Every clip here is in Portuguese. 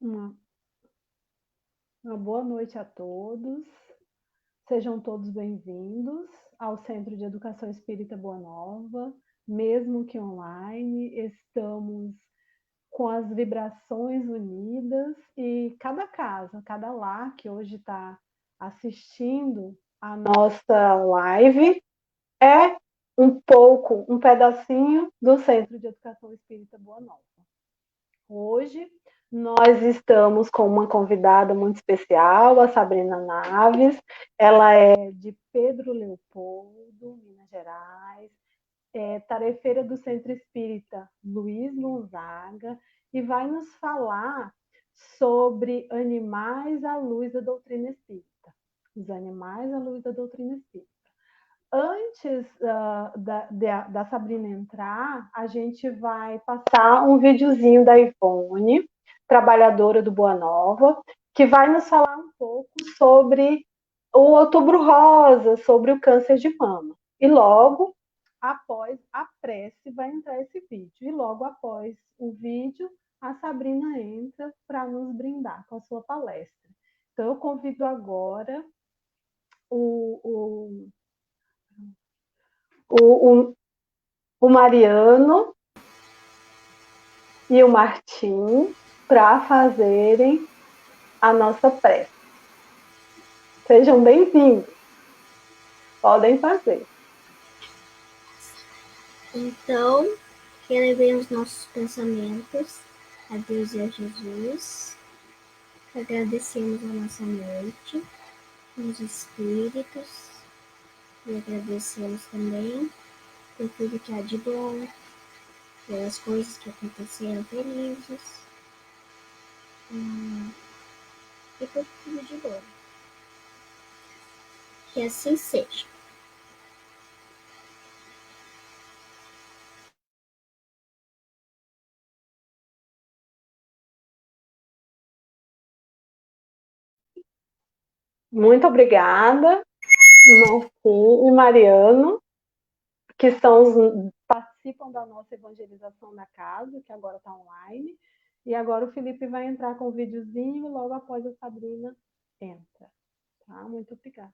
Uma, uma boa noite a todos. Sejam todos bem-vindos ao Centro de Educação Espírita Boa Nova. Mesmo que online, estamos com as vibrações unidas e cada casa, cada lar que hoje está assistindo a nossa live é um pedacinho do Centro de Educação Espírita Boa Nova. Hoje nós estamos com uma convidada muito especial, a Sabrina Naves. Ela é de Pedro Leopoldo, Minas Gerais, tarefeira do Centro Espírita Luiz Gonzaga, e vai nos falar sobre animais à luz da doutrina espírita. Os animais à luz da doutrina espírita. Antes da Sabrina entrar, a gente vai passar um videozinho da Ivone, trabalhadora do Boa Nova, que vai nos falar um pouco sobre o Outubro Rosa, sobre o câncer de mama. E logo após a prece vai entrar esse vídeo. E logo após o vídeo, a Sabrina entra para nos brindar com a sua palestra. Então, eu convido agora o Mariano e o Martim para fazerem a nossa prece. Sejam bem-vindos. Podem fazer. Então, que elevemos nossos pensamentos a Deus e a Jesus. Agradecemos a nossa noite, os espíritos, e agradecemos também por tudo que há de bom, pelas coisas que aconteceram felizes, e por tudo de bom. Que assim seja. Muito obrigada, Martim e Mariano, que participam da nossa evangelização da casa, que agora está online. E agora o Felipe vai entrar com o videozinho e logo após a Sabrina entra. Tá? Muito obrigada.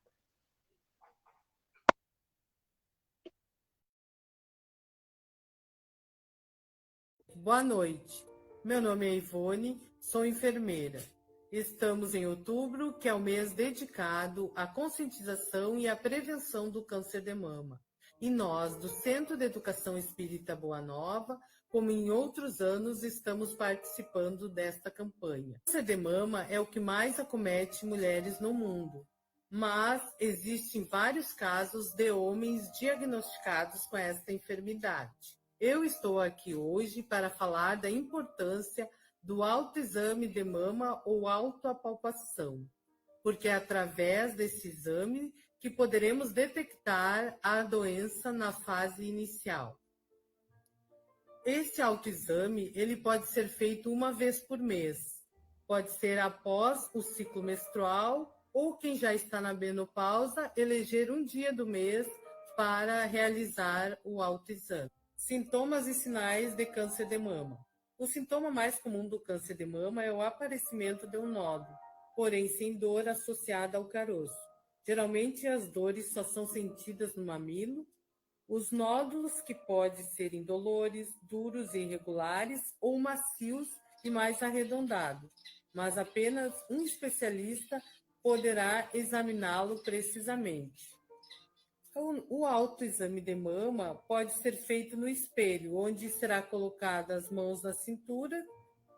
Boa noite. Meu nome é Ivone, sou enfermeira. Estamos em outubro, que é o mês dedicado à conscientização e à prevenção do câncer de mama. E nós, do Centro de Educação Espírita Boa Nova, como em outros anos, estamos participando desta campanha. O câncer de mama é o que mais acomete mulheres no mundo, mas existem vários casos de homens diagnosticados com esta enfermidade. Eu estou aqui hoje para falar da importância do autoexame de mama ou autoapalpação, porque é através desse exame que poderemos detectar a doença na fase inicial. Esse autoexame ele pode ser feito uma vez por mês, pode ser após o ciclo menstrual ou quem já está na menopausa eleger um dia do mês para realizar o autoexame. Sintomas e sinais de câncer de mama. O sintoma mais comum do câncer de mama é o aparecimento de um nódulo, porém sem dor associada ao caroço. Geralmente as dores só são sentidas no mamilo. Os nódulos que podem ser indolores, duros e irregulares ou macios e mais arredondados, mas apenas um especialista poderá examiná-lo precisamente. O autoexame de mama pode ser feito no espelho, onde será colocada as mãos na cintura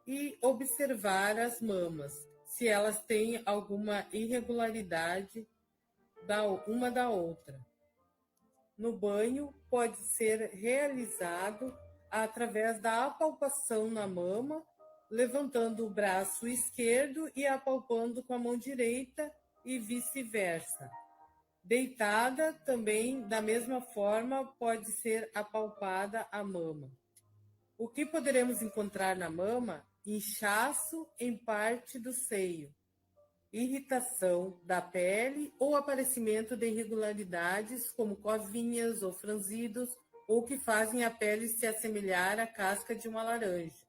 e observar as mamas, se elas têm alguma irregularidade uma da outra. No banho, pode ser realizado através da apalpação na mama, levantando o braço esquerdo e apalpando com a mão direita e vice-versa. Deitada, também, da mesma forma, pode ser apalpada a mama. O que poderemos encontrar na mama? Inchaço em parte do seio, irritação da pele ou aparecimento de irregularidades, como covinhas ou franzidos, ou que fazem a pele se assemelhar à casca de uma laranja.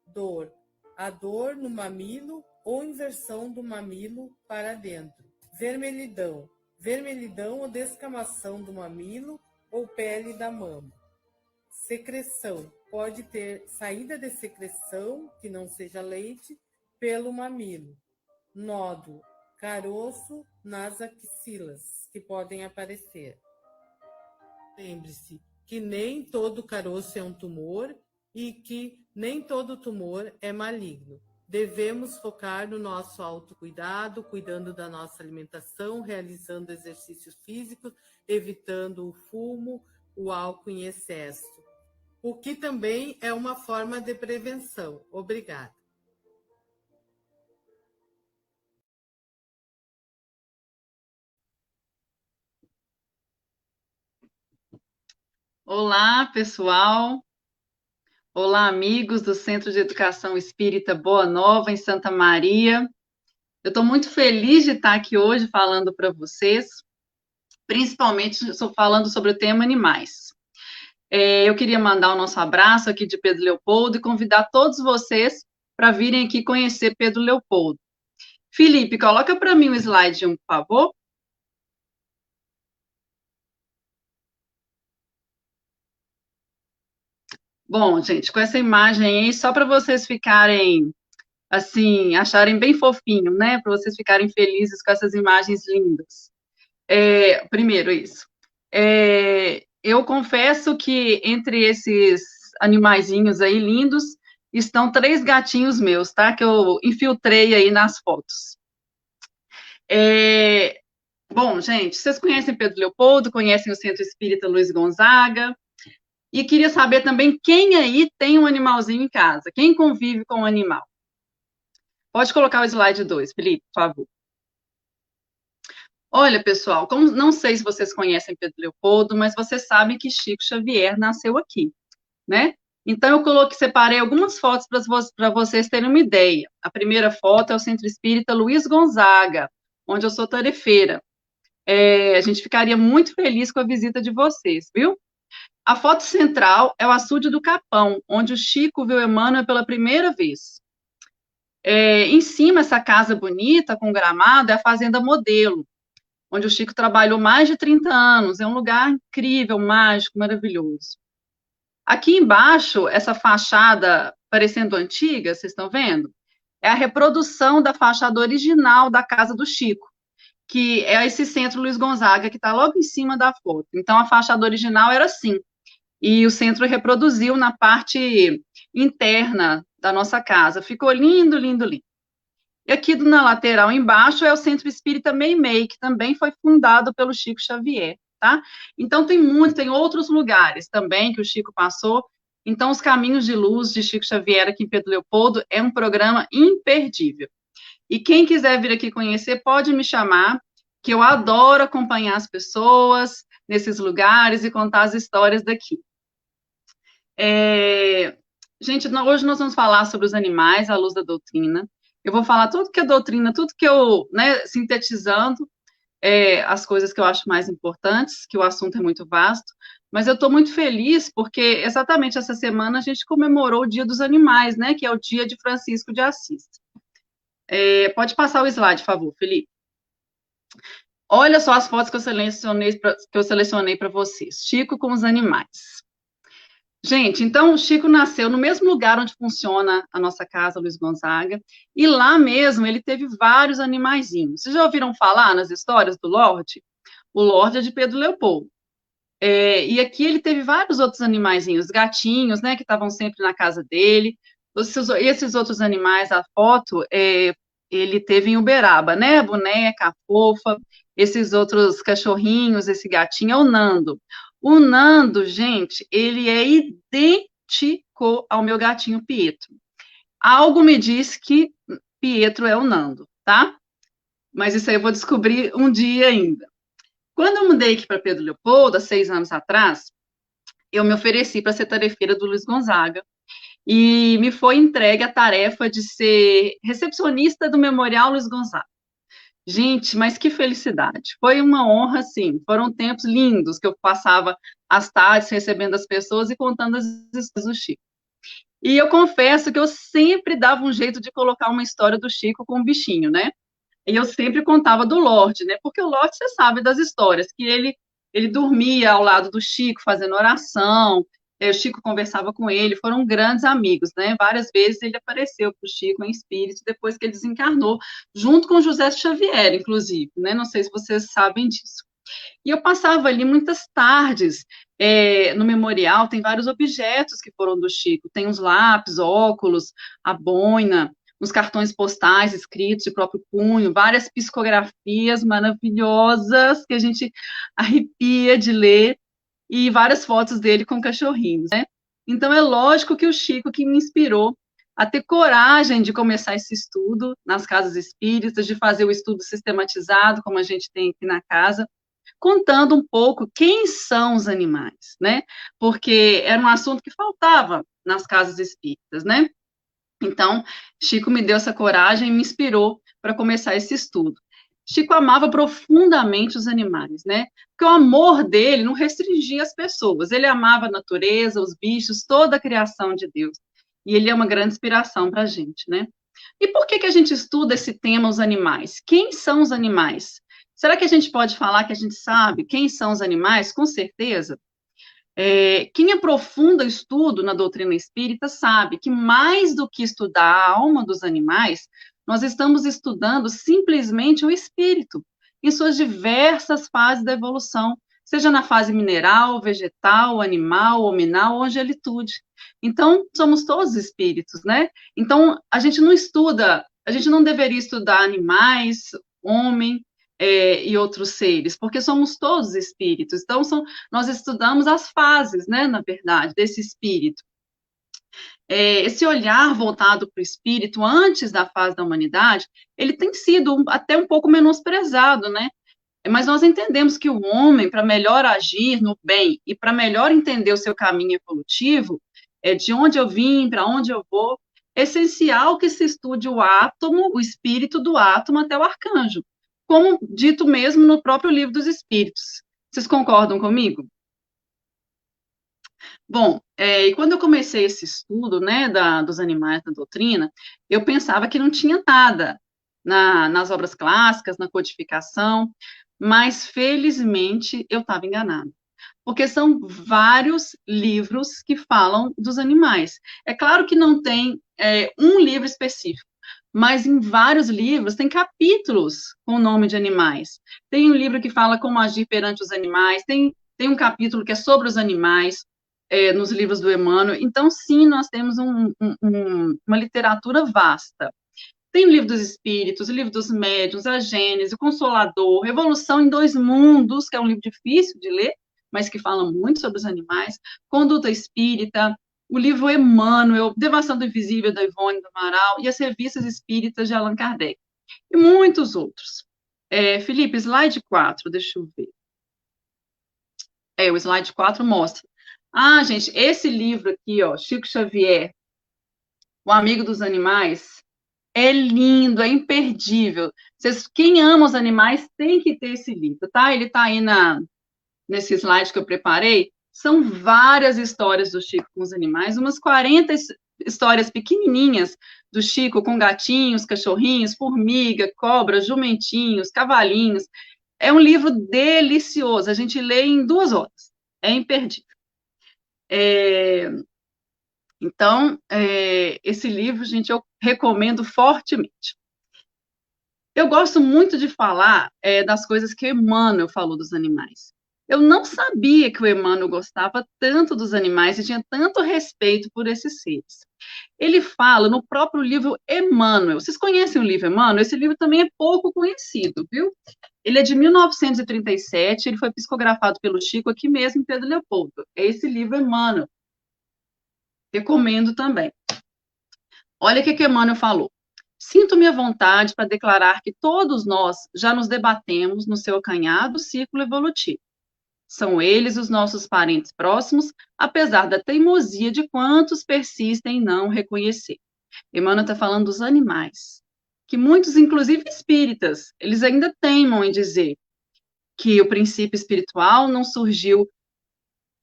Dor, a dor no mamilo ou inversão do mamilo para dentro. Vermelhidão, vermelhidão ou descamação do mamilo ou pele da mama. Secreção, pode ter saída de secreção, que não seja leite, pelo mamilo. Nódulo, caroço nas axilas, que podem aparecer. Lembre-se que nem todo caroço é um tumor e que nem todo tumor é maligno. Devemos focar no nosso autocuidado, cuidando da nossa alimentação, realizando exercícios físicos, evitando o fumo, o álcool em excesso, o que também é uma forma de prevenção. Obrigada. Olá, pessoal. Olá, amigos do Centro de Educação Espírita Boa Nova, em Santa Maria. Eu estou muito feliz de estar aqui hoje falando para vocês, principalmente estou falando sobre o tema animais. Eu queria mandar o nosso abraço aqui de Pedro Leopoldo e convidar todos vocês para virem aqui conhecer Pedro Leopoldo. Felipe, coloca para mim o slide 1, por favor. Bom, gente, com essa imagem aí, só para vocês ficarem, assim, acharem bem fofinho, né? Para vocês ficarem felizes com essas imagens lindas. Primeiro, isso. Eu confesso que entre esses animaizinhos aí lindos, estão 3 gatinhos meus, tá? Que eu infiltrei aí nas fotos. Bom, gente, vocês conhecem Pedro Leopoldo, conhecem o Centro Espírita Luiz Gonzaga, e queria saber também quem aí tem um animalzinho em casa, quem convive com um animal. Pode colocar o slide 2, Felipe, por favor. Olha, pessoal, não sei se vocês conhecem Pedro Leopoldo, mas vocês sabem que Chico Xavier nasceu aqui, né? Então, separei algumas fotos para vocês terem uma ideia. A primeira foto é o Centro Espírita Luiz Gonzaga, onde eu sou tarefeira. A gente ficaria muito feliz com a visita de vocês, viu? A foto central é o açude do Capão, onde o Chico viu Emmanuel pela primeira vez. Em cima, essa casa bonita, com gramado, é a Fazenda Modelo, onde o Chico trabalhou mais de 30 anos. É um lugar incrível, mágico, maravilhoso. Aqui embaixo, essa fachada parecendo antiga, vocês estão vendo? É a reprodução da fachada original da casa do Chico, que é esse Centro Luiz Gonzaga, que está logo em cima da foto. Então, a fachada original era assim, e o centro reproduziu na parte interna da nossa casa. Ficou lindo, lindo, lindo. E aqui na lateral embaixo é o Centro Espírita Meimei, que também foi fundado pelo Chico Xavier, tá? Então, tem outros lugares também que o Chico passou. Então, os Caminhos de Luz de Chico Xavier aqui em Pedro Leopoldo é um programa imperdível. E quem quiser vir aqui conhecer, pode me chamar, que eu adoro acompanhar as pessoas nesses lugares e contar as histórias daqui. Gente, hoje nós vamos falar sobre os animais à luz da doutrina. Eu vou falar tudo que é doutrina, tudo que eu, sintetizando, as coisas que eu acho mais importantes, que o assunto é muito vasto, mas eu estou muito feliz porque exatamente essa semana a gente comemorou o Dia dos Animais, né, que é o dia de Francisco de Assis. Pode passar o slide, por favor, Felipe. Olha só as fotos que eu selecionei para vocês. Chico com os animais. Gente, então o Chico nasceu no mesmo lugar onde funciona a nossa casa, Luiz Gonzaga, e lá mesmo ele teve vários animaizinhos. Vocês já ouviram falar nas histórias do Lorde? O Lorde é de Pedro Leopoldo. E aqui ele teve vários outros animaizinhos, gatinhos, né, que estavam sempre na casa dele. Esses outros animais, a foto, ele teve em Uberaba, né, a boneca, a fofa, esses outros cachorrinhos, esse gatinho é o Nando. O Nando, gente, ele é idêntico ao meu gatinho Pietro. Algo me diz que Pietro é o Nando, tá? Mas isso aí eu vou descobrir um dia ainda. Quando eu mudei aqui para Pedro Leopoldo, há 6 anos atrás, eu me ofereci para ser tarefeira do Luiz Gonzaga e me foi entregue a tarefa de ser recepcionista do Memorial Luiz Gonzaga. Gente, mas que felicidade. Foi uma honra, sim. Foram tempos lindos que eu passava as tardes recebendo as pessoas e contando as histórias do Chico. E eu confesso que eu sempre dava um jeito de colocar uma história do Chico com um bichinho, né? E eu sempre contava do Lorde, né? Porque o Lorde, você sabe das histórias, que ele dormia ao lado do Chico, fazendo oração, o Chico conversava com ele, foram grandes amigos, né? Várias vezes ele apareceu para o Chico em espírito, depois que ele desencarnou, junto com José Xavier, inclusive, né? Não sei se vocês sabem disso. E eu passava ali muitas tardes, no memorial tem vários objetos que foram do Chico, tem os lápis, óculos, a boina, uns cartões postais escritos de próprio punho, várias psicografias maravilhosas que a gente arrepia de ler, e várias fotos dele com cachorrinhos, né? Então é lógico que o Chico que me inspirou a ter coragem de começar esse estudo nas casas espíritas, de fazer o estudo sistematizado, como a gente tem aqui na casa, contando um pouco quem são os animais, né? Porque era um assunto que faltava nas casas espíritas, né? Então, Chico me deu essa coragem e me inspirou para começar esse estudo. Chico amava profundamente os animais, né? Porque o amor dele não restringia as pessoas. Ele amava a natureza, os bichos, toda a criação de Deus. E ele é uma grande inspiração para a gente, né? E por que a gente estuda esse tema, os animais? Quem são os animais? Será que a gente pode falar que a gente sabe quem são os animais? Com certeza. Quem aprofunda o estudo na doutrina espírita sabe que mais do que estudar a alma dos animais, nós estamos estudando simplesmente o espírito, em suas diversas fases da evolução, seja na fase mineral, vegetal, animal, hominal ou angelitude. Então, somos todos espíritos, né? Então, a gente não estuda, a gente não deveria estudar animais, homem, e outros seres, porque somos todos espíritos. Então, nós estudamos as fases, né, na verdade, desse espírito. Esse olhar voltado para o espírito antes da fase da humanidade, ele tem sido até um pouco menosprezado, né? Mas nós entendemos que o homem, para melhor agir no bem e para melhor entender o seu caminho evolutivo, de onde eu vim, para onde eu vou, é essencial que se estude o átomo, o espírito do átomo até o arcanjo, como dito mesmo no próprio Livro dos Espíritos. Vocês concordam comigo? Bom, e quando eu comecei esse estudo, né, dos animais da doutrina, eu pensava que não tinha nada nas obras clássicas, na codificação, mas felizmente eu estava enganada, porque são vários livros que falam dos animais. É claro que não tem um livro específico, mas em vários livros tem capítulos com o nome de animais. Tem um livro que fala como agir perante os animais, tem um capítulo que é sobre os animais, nos livros do Emmanuel. Então, sim, nós temos uma literatura vasta. Tem o Livro dos Espíritos, o Livro dos Médiuns, a Gênese, o Consolador, Revolução em Dois Mundos, que é um livro difícil de ler, mas que fala muito sobre os animais, Conduta Espírita, o livro Emmanuel, Devastação do Invisível, da Ivone do Amaral, e as Revistas Espíritas de Allan Kardec, e muitos outros. Felipe, slide 4, deixa eu ver. O slide 4 mostra. Ah, gente, esse livro aqui, ó, Chico Xavier, O Amigo dos Animais, é lindo, é imperdível. Quem ama os animais tem que ter esse livro, tá? Ele tá aí nesse slide que eu preparei. São várias histórias do Chico com os animais, umas 40 histórias pequenininhas do Chico com gatinhos, cachorrinhos, formiga, cobra, jumentinhos, cavalinhos. É um livro delicioso, a gente lê em 2 horas, é imperdível. Então, esse livro, gente, eu recomendo fortemente. Eu gosto muito de falar das coisas que o Emmanuel falou dos animais. Eu não sabia que o Emmanuel gostava tanto dos animais e tinha tanto respeito por esses seres. Ele fala no próprio livro Emmanuel. Vocês conhecem o livro Emmanuel? Esse livro também é pouco conhecido, viu? Ele é de 1937, ele foi psicografado pelo Chico aqui mesmo em Pedro Leopoldo. É esse livro Emmanuel. Recomendo também. Olha o que Emmanuel falou. Sinto-me à vontade para declarar que todos nós já nos debatemos no seu acanhado círculo evolutivo. São eles os nossos parentes próximos, apesar da teimosia de quantos persistem em não reconhecer. Emmanuel está falando dos animais, que muitos, inclusive espíritas, eles ainda teimam em dizer que o princípio espiritual não surgiu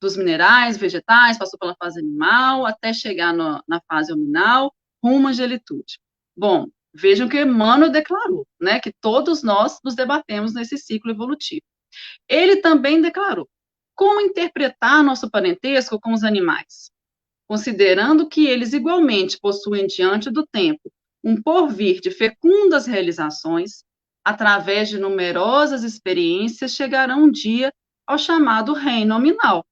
dos minerais, vegetais, passou pela fase animal, até chegar na fase hominal, rumo à angelitude. Bom, vejam que Emmanuel declarou, né, que todos nós nos debatemos nesse ciclo evolutivo. Ele também declarou como interpretar nosso parentesco com os animais, considerando que eles igualmente possuem diante do tempo um porvir de fecundas realizações, através de numerosas experiências chegarão um dia ao chamado reino nominal.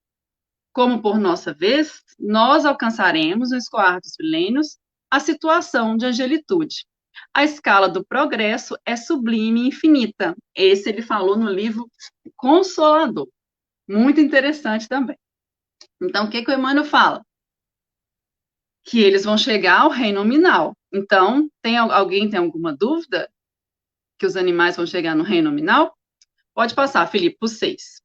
Como por nossa vez, nós alcançaremos, no escoar dos milênios, a situação de angelitude. A escala do progresso é sublime e infinita. Esse ele falou no livro Consolador. Muito interessante também. Então, o que o Emmanuel fala? Que eles vão chegar ao reino nominal. Então, alguém tem alguma dúvida que os animais vão chegar no reino nominal? Pode passar, Felipe, por 6.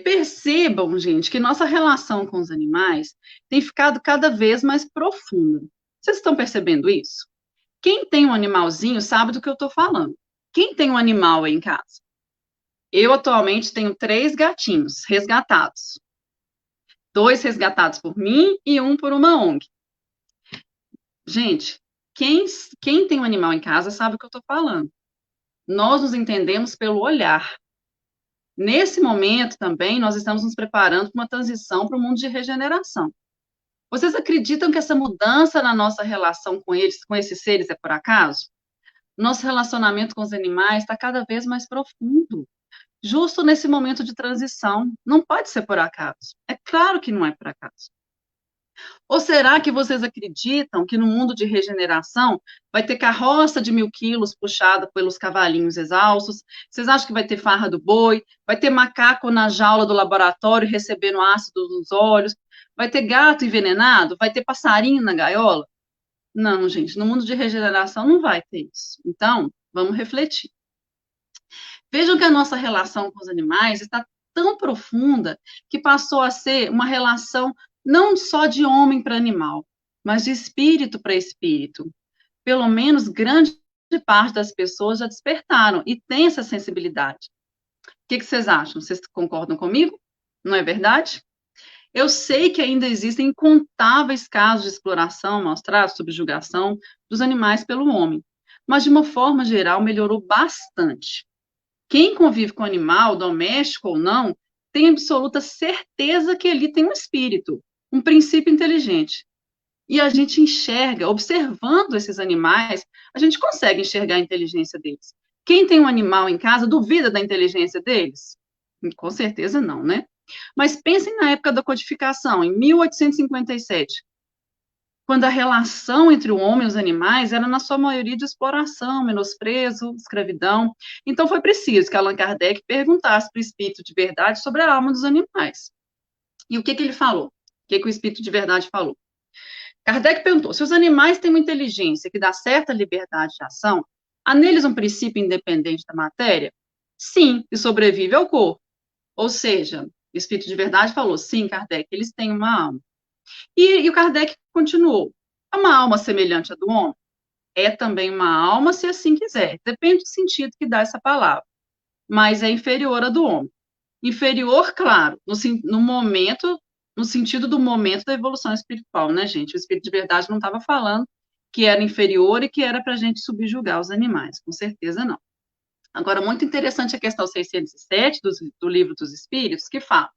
Percebam, gente, que nossa relação com os animais tem ficado cada vez mais profunda. Vocês estão percebendo isso? Quem tem um animalzinho sabe do que eu estou falando. Quem tem um animal aí em casa? Eu, atualmente, tenho 3 gatinhos resgatados. 2 resgatados por mim e 1 por uma ONG. Gente, quem tem um animal em casa sabe o que eu estou falando. Nós nos entendemos pelo olhar. Nesse momento também, nós estamos nos preparando para uma transição para o mundo de regeneração. Vocês acreditam que essa mudança na nossa relação com eles, com esses seres, é por acaso? Nosso relacionamento com os animais está cada vez mais profundo. Justo nesse momento de transição. Não pode ser por acaso. É claro que não é por acaso. Ou será que vocês acreditam que no mundo de regeneração vai ter carroça de 1.000 quilos puxada pelos cavalinhos exaustos? Vocês acham que vai ter farra do boi? Vai ter macaco na jaula do laboratório recebendo ácido nos olhos? Vai ter gato envenenado? Vai ter passarinho na gaiola? Não, gente, no mundo de regeneração não vai ter isso. Então, vamos refletir. Vejam que a nossa relação com os animais está tão profunda que passou a ser uma relação não só de homem para animal, mas de espírito para espírito. Pelo menos grande parte das pessoas já despertaram e tem essa sensibilidade. O que vocês acham? Vocês concordam comigo? Não é verdade? Eu sei que ainda existem incontáveis casos de exploração, maus-tratos, subjugação dos animais pelo homem, mas de uma forma geral melhorou bastante. Quem convive com animal, doméstico ou não, tem absoluta certeza que ali tem um espírito, um princípio inteligente. E a gente enxerga, observando esses animais, a gente consegue enxergar a inteligência deles. Quem tem um animal em casa duvida da inteligência deles? Com certeza não, né? Mas pensem na época da codificação, em 1857, quando a relação entre o homem e os animais era, na sua maioria, de exploração, menosprezo, escravidão. Então, foi preciso que Allan Kardec perguntasse para o espírito de verdade sobre a alma dos animais. E o que ele falou? O que o espírito de verdade falou? Kardec perguntou, se os animais têm uma inteligência que dá certa liberdade de ação, há neles um princípio independente da matéria? Sim, e sobrevive ao corpo. Ou seja, o espírito de verdade falou, sim, Kardec, eles têm uma alma. E o Kardec continuou, é uma alma semelhante à do homem? É também uma alma, se assim quiser, depende do sentido que dá essa palavra, mas é inferior à do homem. Inferior, claro, no momento, no sentido do momento da evolução espiritual, né, gente? O espírito de verdade não estava falando que era inferior e que era para a gente subjugar os animais, com certeza não. Agora, muito interessante a questão 607 do Livro dos Espíritos, que fala,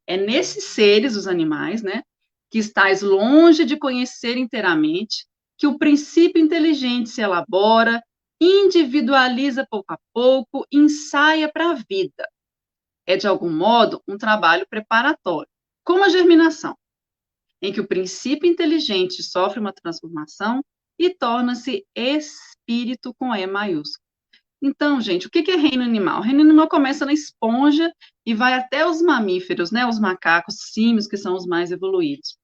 é nesses seres, os animais, né, que estáis longe de conhecer inteiramente, que o princípio inteligente se elabora, individualiza pouco a pouco, ensaia para a vida. É, de algum modo, um trabalho preparatório, como a germinação, em que o princípio inteligente sofre uma transformação e torna-se espírito com E maiúsculo. Então, gente, o que é reino animal? O reino animal começa na esponja e vai até os mamíferos, né? Os macacos, símios, que são os mais evoluídos.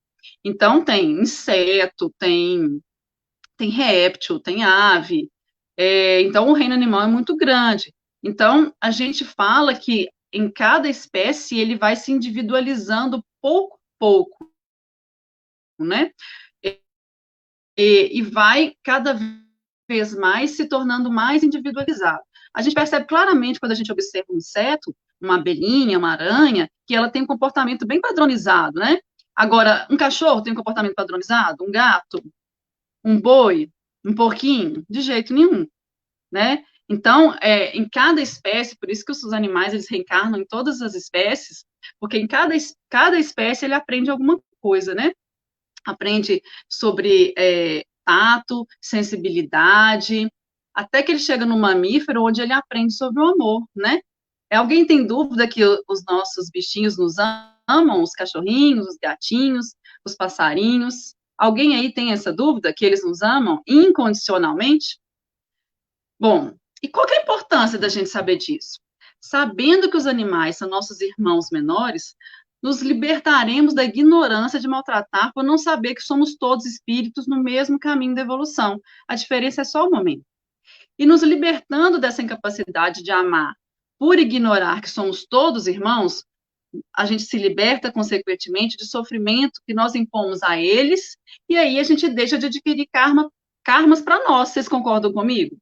Então, tem inseto, tem réptil, tem ave. Então, o reino animal é muito grande. Então, a gente fala que em cada espécie ele vai se individualizando pouco a pouco, né? E vai cada vez mais se tornando mais individualizado. A gente percebe claramente quando a gente observa um inseto, uma abelhinha, uma aranha, que ela tem um comportamento bem padronizado, né? Agora, um cachorro tem um comportamento padronizado, um gato, um boi, um porquinho, de jeito nenhum, né? Então, em cada espécie, por isso que os animais, eles reencarnam em todas as espécies, porque em cada espécie ele aprende alguma coisa, né? Aprende sobre tato, sensibilidade, até que ele chega no mamífero, onde ele aprende sobre o amor, né? Alguém tem dúvida que os nossos bichinhos nos amam, os cachorrinhos, os gatinhos, os passarinhos? Alguém aí tem essa dúvida, que eles nos amam incondicionalmente? Bom, e qual que é a importância da gente saber disso? Sabendo que os animais são nossos irmãos menores, nos libertaremos da ignorância de maltratar por não saber que somos todos espíritos no mesmo caminho da evolução. A diferença é só o momento. E nos libertando dessa incapacidade de amar por ignorar que somos todos irmãos, a gente se liberta, consequentemente, de sofrimento que nós impomos a eles, e aí a gente deixa de adquirir karmas para nós. Vocês concordam comigo?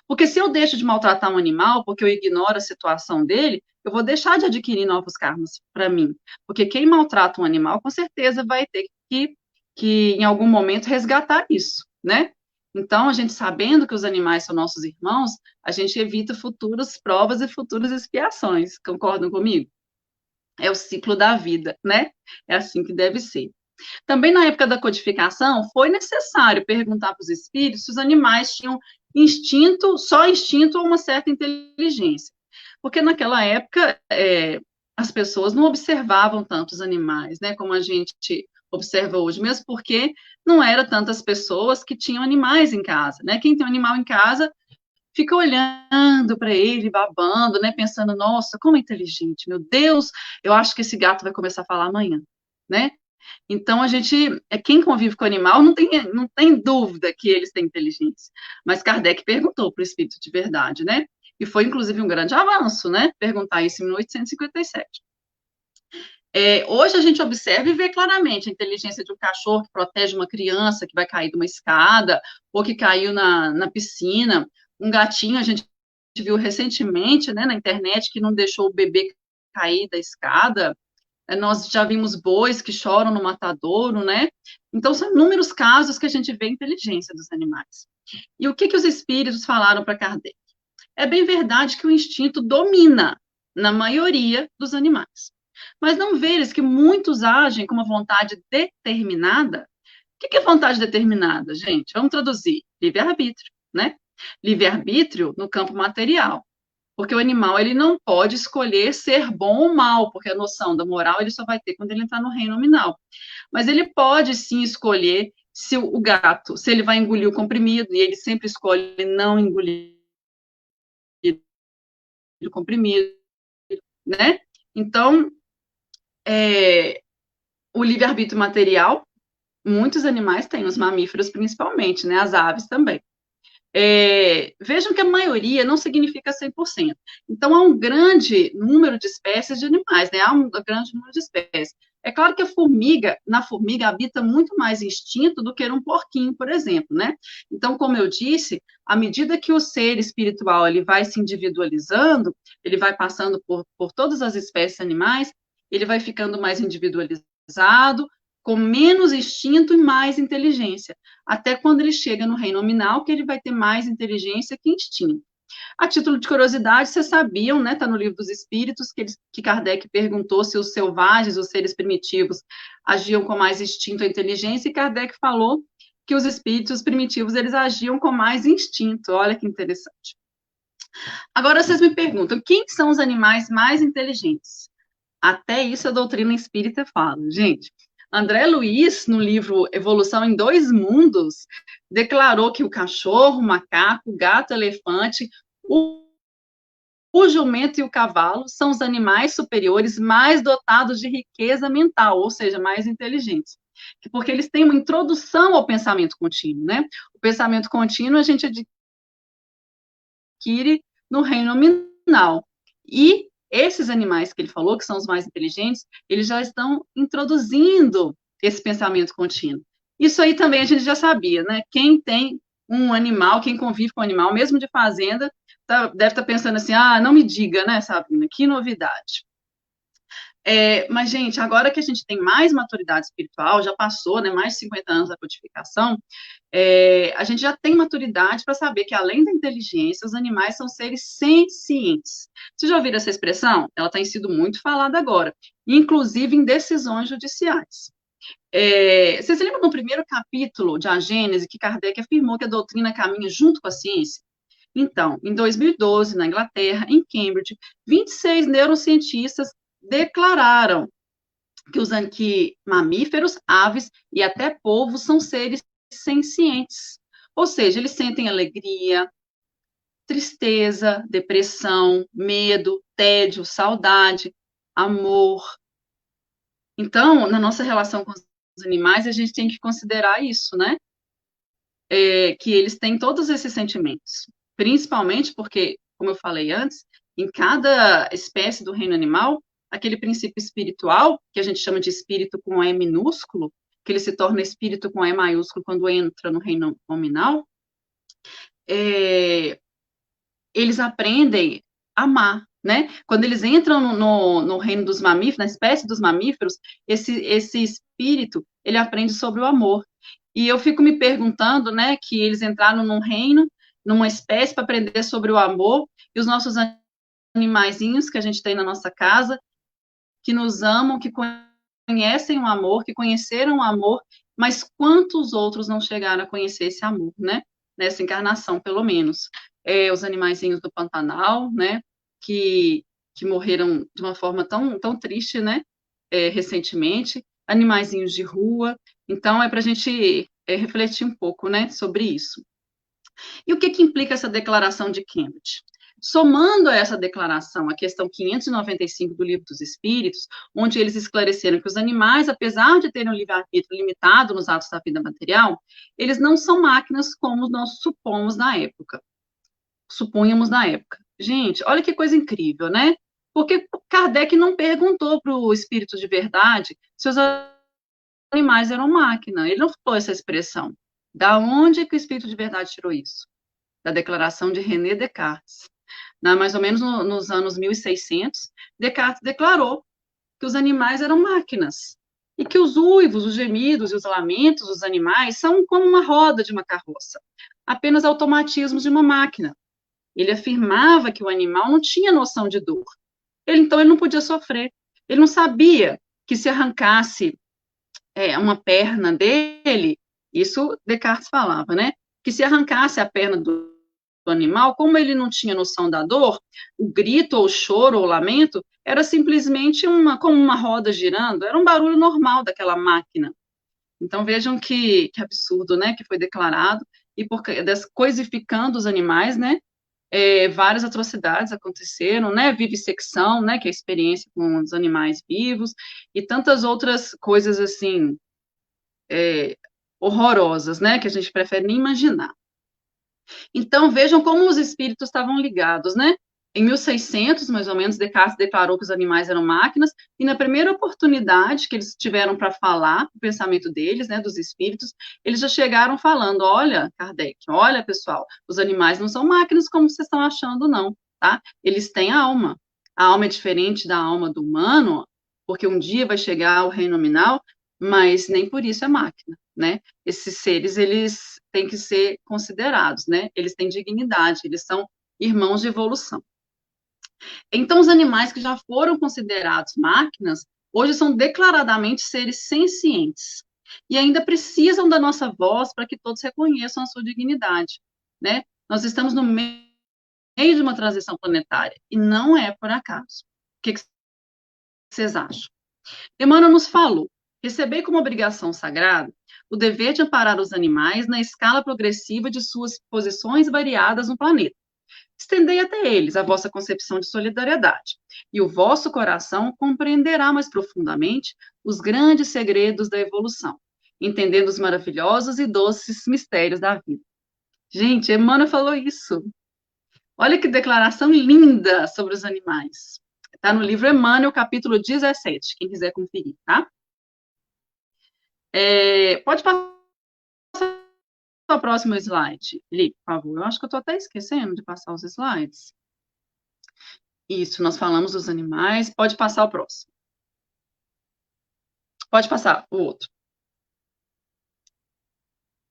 Porque se eu deixo de maltratar um animal, porque eu ignoro a situação dele, eu vou deixar de adquirir novos karmas para mim. Porque quem maltrata um animal, com certeza vai ter que em algum momento, resgatar isso, né? Então, a gente sabendo que os animais são nossos irmãos, a gente evita futuras provas e futuras expiações. Concordam comigo? É o ciclo da vida, né? É assim que deve ser. Também na época da codificação, foi necessário perguntar para os espíritos se os animais tinham instinto, só instinto ou uma certa inteligência. Porque naquela época, as pessoas não observavam tanto os animais, né, como a gente observa hoje, mesmo porque não eram tantas pessoas que tinham animais em casa, né? Quem tem um animal em casa fica olhando para ele, babando, né, pensando, nossa, como é inteligente, meu Deus, eu acho que esse gato vai começar a falar amanhã, né? Então, quem convive com o animal não tem dúvida que eles têm inteligência. Mas Kardec perguntou para o espírito de verdade, né? E foi, inclusive, um grande avanço, né? Perguntar isso em 1857. Hoje a gente observa e vê claramente a inteligência de um cachorro que protege uma criança que vai cair de uma escada, ou que caiu na piscina. Um gatinho, a gente viu recentemente, né, na internet, que não deixou o bebê cair da escada. Nós já vimos bois que choram no matadouro, né? Então, são inúmeros casos que a gente vê a inteligência dos animais. E o que os espíritos falaram para Kardec? É bem verdade que o instinto domina na maioria dos animais. Mas não veres que muitos agem com uma vontade determinada? O que é vontade determinada, gente? Vamos traduzir. Livre-arbítrio, né? Livre-arbítrio no campo material. Porque o animal, ele não pode escolher ser bom ou mal, porque a noção da moral ele só vai ter quando ele entrar no reino nominal. Mas ele pode, sim, escolher se o gato, se ele vai engolir o comprimido, e ele sempre escolhe não engolir o comprimido, né? Então, o livre-arbítrio material, muitos animais têm, os mamíferos principalmente, né? As aves também. Vejam que a maioria não significa 100%. Então, há um grande número de espécies de animais, né? Há um grande número de espécies. É claro que na formiga habita muito mais instinto do que um porquinho, por exemplo, né? Então, como eu disse, à medida que o ser espiritual ele vai se individualizando, ele vai passando por todas as espécies animais, ele vai ficando mais individualizado, com menos instinto e mais inteligência, até quando ele chega no reino nominal, que ele vai ter mais inteligência que instinto. A título de curiosidade, vocês sabiam, né, está no Livro dos Espíritos, que Kardec perguntou se os selvagens, os seres primitivos, agiam com mais instinto ou inteligência, e Kardec falou que os espíritos primitivos, eles agiam com mais instinto. Olha que interessante. Agora, vocês me perguntam, quem são os animais mais inteligentes? Até isso a doutrina espírita fala, gente. André Luiz, no livro Evolução em Dois Mundos, declarou que o cachorro, o macaco, o gato, o elefante, o jumento e o cavalo são os animais superiores mais dotados de riqueza mental, ou seja, mais inteligentes. Porque eles têm uma introdução ao pensamento contínuo, né? O pensamento contínuo a gente adquire no reino nominal. E esses animais que ele falou, que são os mais inteligentes, eles já estão introduzindo esse pensamento contínuo. Isso aí também a gente já sabia, né? Quem tem um animal, quem convive com um animal, mesmo de fazenda, deve estar pensando assim, ah, não me diga, né, Sabrina, que novidade. Mas, gente, agora que a gente tem mais maturidade espiritual, já passou, né, mais de 50 anos da codificação, a gente já tem maturidade para saber que, além da inteligência, os animais são seres sencientes. Vocês já ouviram essa expressão? Ela tem sido muito falada agora, inclusive em decisões judiciais. Vocês se lembram do primeiro capítulo de A Gênese, que Kardec afirmou que a doutrina caminha junto com a ciência? Então, em 2012, na Inglaterra, em Cambridge, 26 neurocientistas declararam que mamíferos, aves e até polvos são seres sencientes. Ou seja, eles sentem alegria, tristeza, depressão, medo, tédio, saudade, amor. Então, na nossa relação com os animais, a gente tem que considerar isso, né? Que eles têm todos esses sentimentos. Principalmente porque, como eu falei antes, em cada espécie do reino animal, aquele princípio espiritual, que a gente chama de espírito com E minúsculo, que ele se torna espírito com E maiúsculo quando entra no reino nominal, eles aprendem a amar, né? Quando eles entram no reino dos mamíferos, na espécie dos mamíferos, esse espírito, ele aprende sobre o amor. E eu fico me perguntando, né, que eles entraram num reino, numa espécie para aprender sobre o amor, e os nossos animaizinhos que a gente tem na nossa casa, que nos amam, que conhecem o amor, que conheceram o amor, mas quantos outros não chegaram a conhecer esse amor, né? Nessa encarnação, pelo menos. Os animaizinhos do Pantanal, né? Que morreram de uma forma tão triste, né? Recentemente. Animaizinhos de rua. Então, para a gente refletir um pouco, né? Sobre isso. E o que implica essa declaração de Cambridge? Somando a essa declaração a questão 595 do Livro dos Espíritos, onde eles esclareceram que os animais, apesar de terem um livre-arbítrio limitado nos atos da vida material, eles não são máquinas como nós supunhamos na época. Gente, olha que coisa incrível, né? Porque Kardec não perguntou para o espírito de verdade se os animais eram máquina. Ele não falou essa expressão. Da onde que o espírito de verdade tirou isso? Da declaração de René Descartes. Mais ou menos nos anos 1600, Descartes declarou que os animais eram máquinas e que os uivos, os gemidos e os lamentos dos animais são como uma roda de uma carroça, apenas automatismos de uma máquina. Ele afirmava que o animal não tinha noção de dor. Então, ele não podia sofrer. Ele não sabia que se arrancasse uma perna dele, isso Descartes falava, né? Que se arrancasse a perna do animal, como ele não tinha noção da dor, o grito, ou o choro, ou o lamento, era simplesmente como uma roda girando, era um barulho normal daquela máquina. Então, vejam que absurdo, né, que foi declarado, e coisificando os animais, né, várias atrocidades aconteceram, né, vivissecção, né, que é a experiência com os animais vivos, e tantas outras coisas, assim, horrorosas, né, que a gente prefere nem imaginar. Então, vejam como os espíritos estavam ligados, né? Em 1600, mais ou menos, Descartes declarou que os animais eram máquinas, e na primeira oportunidade que eles tiveram para falar o pensamento deles, né, dos espíritos, eles já chegaram falando, olha, Kardec, olha, pessoal, os animais não são máquinas como vocês estão achando, não, tá? Eles têm alma. A alma é diferente da alma do humano, porque um dia vai chegar ao reino nominal, mas nem por isso é máquina, né? Esses seres, eles têm que ser considerados, né? Eles têm dignidade, eles são irmãos de evolução. Então, os animais que já foram considerados máquinas, hoje são declaradamente seres sencientes, e ainda precisam da nossa voz para que todos reconheçam a sua dignidade, né? Nós estamos no meio de uma transição planetária, e não é por acaso. O que vocês acham? Emmanuel nos falou: receber como obrigação sagrada o dever de amparar os animais na escala progressiva de suas posições variadas no planeta. Estendei até eles a vossa concepção de solidariedade, e o vosso coração compreenderá mais profundamente os grandes segredos da evolução, entendendo os maravilhosos e doces mistérios da vida. Gente, Emmanuel falou isso. Olha que declaração linda sobre os animais. Está no livro Emmanuel, capítulo 17, quem quiser conferir, tá? Pode passar o próximo slide, Felipe, por favor. Eu acho que eu estou até esquecendo de passar os slides. Isso, nós falamos dos animais. Pode passar o próximo. Pode passar o outro.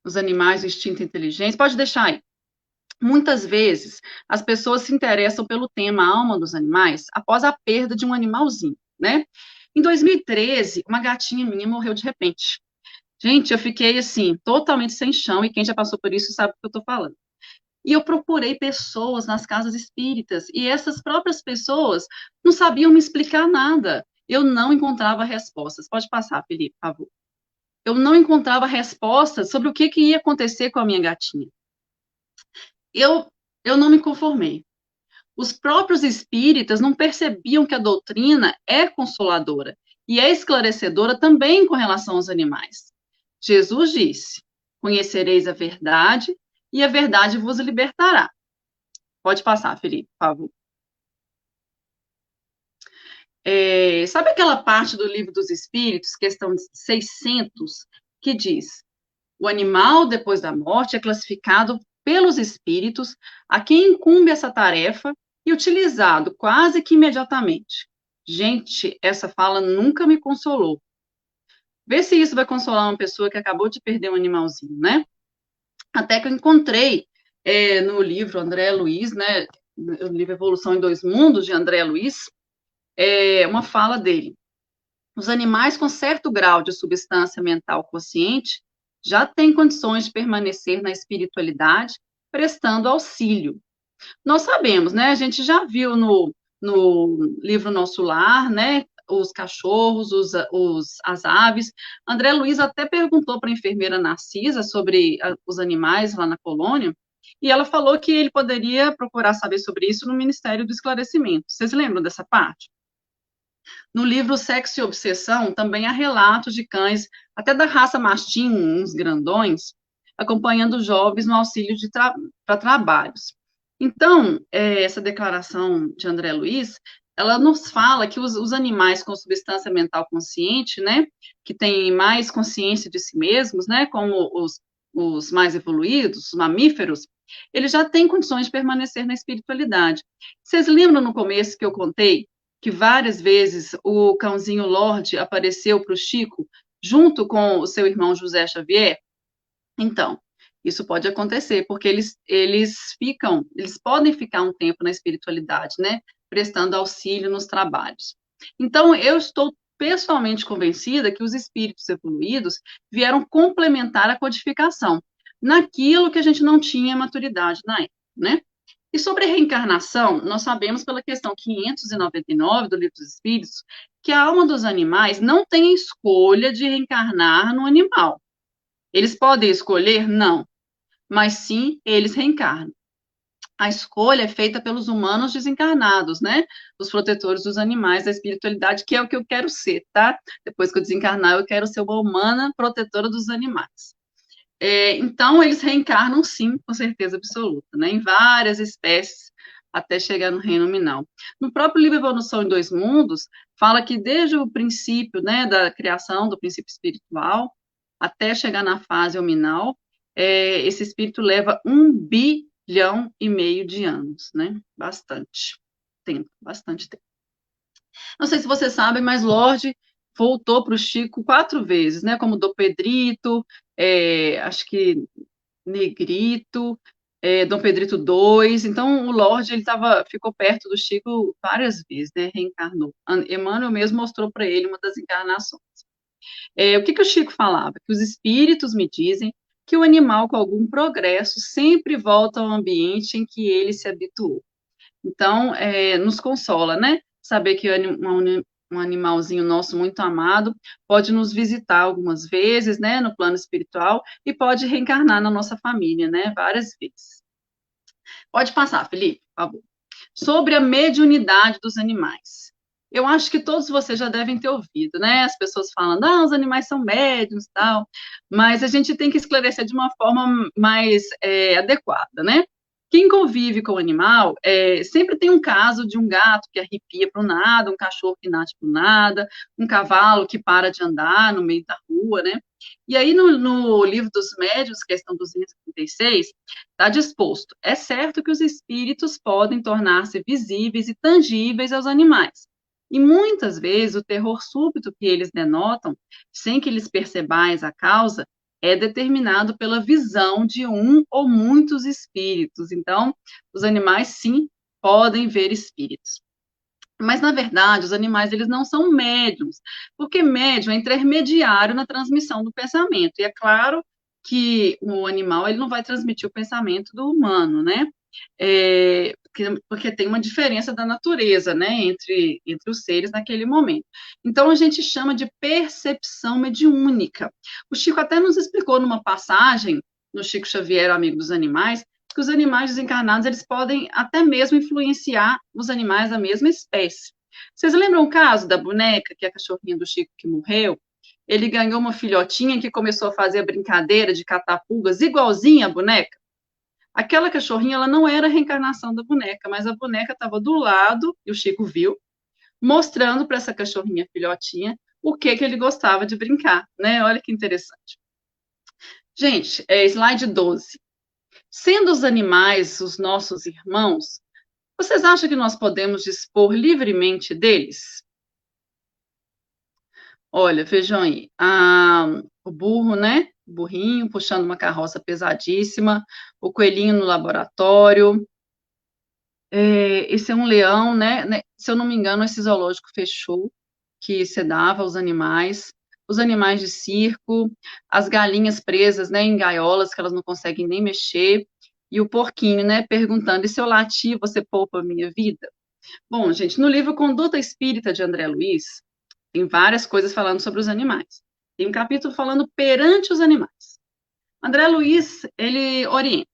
Os animais, o instinto e inteligência. Pode deixar aí. Muitas vezes, as pessoas se interessam pelo tema alma dos animais após a perda de um animalzinho, né? Em 2013, uma gatinha minha morreu de repente. Gente, eu fiquei, assim, totalmente sem chão, e quem já passou por isso sabe o que eu estou falando. E eu procurei pessoas nas casas espíritas, e essas próprias pessoas não sabiam me explicar nada. Eu não encontrava respostas. Pode passar, Felipe, por favor. Eu não encontrava respostas sobre o que ia acontecer com a minha gatinha. Eu não me conformei. Os próprios espíritas não percebiam que a doutrina é consoladora e é esclarecedora também com relação aos animais. Jesus disse: conhecereis a verdade e a verdade vos libertará. Pode passar, Felipe, por favor. Sabe aquela parte do Livro dos Espíritos, questão 600, que diz: o animal, depois da morte, é classificado pelos espíritos a quem incumbe essa tarefa e utilizado quase que imediatamente. Gente, essa fala nunca me consolou. Vê se isso vai consolar uma pessoa que acabou de perder um animalzinho, né? Até que eu encontrei no livro André Luiz, né? O livro Evolução em Dois Mundos, de André Luiz, uma fala dele. Os animais com certo grau de substância mental consciente já têm condições de permanecer na espiritualidade, prestando auxílio. Nós sabemos, né? A gente já viu no livro Nosso Lar, né? Os cachorros, as aves. André Luiz até perguntou para a enfermeira Narcisa sobre os animais lá na colônia, e ela falou que ele poderia procurar saber sobre isso no Ministério do Esclarecimento. Vocês lembram dessa parte? No livro Sexo e Obsessão, também há relatos de cães, até da raça mastim, uns grandões, acompanhando jovens no auxílio para trabalhos. Então, essa declaração de André Luiz, ela nos fala que os animais com substância mental consciente, né, que têm mais consciência de si mesmos, né, como os mais evoluídos, os mamíferos, eles já têm condições de permanecer na espiritualidade. Vocês lembram no começo que eu contei que várias vezes o cãozinho Lorde apareceu para o Chico junto com o seu irmão José Xavier? Então, isso pode acontecer, porque eles podem ficar um tempo na espiritualidade, né? Prestando auxílio nos trabalhos. Então, eu estou pessoalmente convencida que os espíritos evoluídos vieram complementar a codificação naquilo que a gente não tinha maturidade na época, né? E sobre a reencarnação, nós sabemos pela questão 599 do Livro dos Espíritos que a alma dos animais não tem escolha de reencarnar no animal. Eles podem escolher? Não. Mas sim, eles reencarnam. A escolha é feita pelos humanos desencarnados, né? Os protetores dos animais, da espiritualidade, que é o que eu quero ser, tá? Depois que eu desencarnar, eu quero ser uma humana protetora dos animais. Então, eles reencarnam, sim, com certeza absoluta, né? Em várias espécies, até chegar no reino nominal. No próprio livro Evolução em Dois Mundos, fala que desde o princípio, né, da criação do princípio espiritual, até chegar na fase hominal, esse espírito leva 1,5 bilhão de anos, né? Bastante tempo. Não sei se vocês sabem, mas Lorde voltou para o Chico 4 vezes, né? Como Dom Pedrito, acho que Negrito, Dom Pedrito II. Então, o Lorde ficou perto do Chico várias vezes, né? Reencarnou. Emmanuel mesmo mostrou para ele uma das encarnações. O que o Chico falava? Que os espíritos me dizem que o animal com algum progresso sempre volta ao ambiente em que ele se habituou. Então, nos consola, né? Saber que um animalzinho nosso muito amado pode nos visitar algumas vezes, né, no plano espiritual, e pode reencarnar na nossa família, né, várias vezes. Pode passar, Felipe, por favor. Sobre a mediunidade dos animais. Eu acho que todos vocês já devem ter ouvido, né? As pessoas falando, os animais são médiuns e tal, mas a gente tem que esclarecer de uma forma mais adequada, né? O quem convive com o animal sempre tem um caso de um gato que arrepia para o nada, um cachorro que nasce para o nada, um cavalo que para de andar no meio da rua, né? E aí, no livro dos médiuns, questão 236, está disposto: é certo que os espíritos podem tornar-se visíveis e tangíveis aos animais. E muitas vezes o terror súbito que eles denotam, sem que lhes percebais a causa, é determinado pela visão de um ou muitos espíritos. Então, os animais, sim, podem ver espíritos. Mas, na verdade, os animais, eles não são médiums, porque médium é intermediário na transmissão do pensamento. E é claro que o animal, ele não vai transmitir o pensamento do humano, né? Porque tem uma diferença da natureza, né, entre os seres naquele momento. Então, a gente chama de percepção mediúnica. O Chico até nos explicou numa passagem, no Chico Xavier, o Amigo dos Animais, que os animais desencarnados, eles podem até mesmo influenciar os animais da mesma espécie. Vocês lembram o caso da boneca, que é a cachorrinha do Chico que morreu? Ele ganhou uma filhotinha que começou a fazer a brincadeira de catar pulgas igualzinha a boneca. Aquela cachorrinha, ela não era a reencarnação da boneca, mas a boneca estava do lado, e o Chico viu, mostrando para essa cachorrinha filhotinha o que ele gostava de brincar, né? Olha que interessante. Gente, slide 12. Sendo os animais os nossos irmãos, vocês acham que nós podemos dispor livremente deles? Olha, vejam aí, o burro, né? O burrinho puxando uma carroça pesadíssima, o coelhinho no laboratório. Esse é um leão, né? Se eu não me engano, esse zoológico fechou, que sedava os animais de circo, as galinhas presas, né, em gaiolas que elas não conseguem nem mexer, e o porquinho, né, perguntando: e se eu latir, você poupa a minha vida? Bom, gente, no livro Conduta Espírita de André Luiz, tem várias coisas falando sobre os animais. Tem um capítulo falando perante os animais. André Luiz, ele orienta: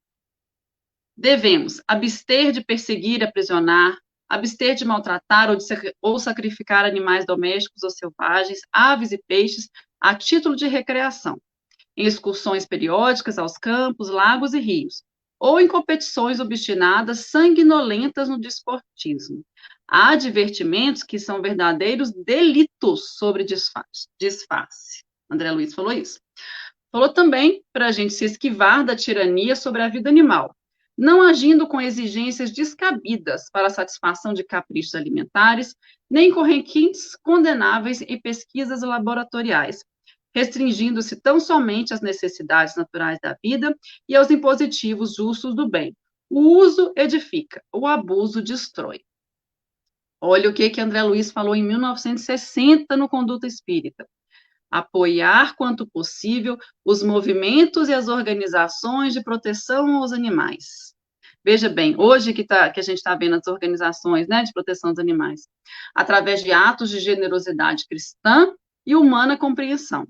devemos abster de perseguir, aprisionar, abster de maltratar ou sacrificar animais domésticos ou selvagens, aves e peixes, a título de recreação, em excursões periódicas aos campos, lagos e rios, ou em competições obstinadas, sanguinolentas no desportismo. Há divertimentos que são verdadeiros delitos sobre disfarce. André Luiz falou isso. Falou também para a gente se esquivar da tirania sobre a vida animal, não agindo com exigências descabidas para a satisfação de caprichos alimentares, nem com requintes condenáveis em pesquisas laboratoriais, restringindo-se tão somente às necessidades naturais da vida e aos impositivos justos do bem. O uso edifica, o abuso destrói. Olha o que André Luiz falou em 1960 no Conduta Espírita: apoiar, quanto possível, os movimentos e as organizações de proteção aos animais. Veja bem, hoje que a gente está vendo as organizações, né, de proteção dos animais, através de atos de generosidade cristã e humana compreensão.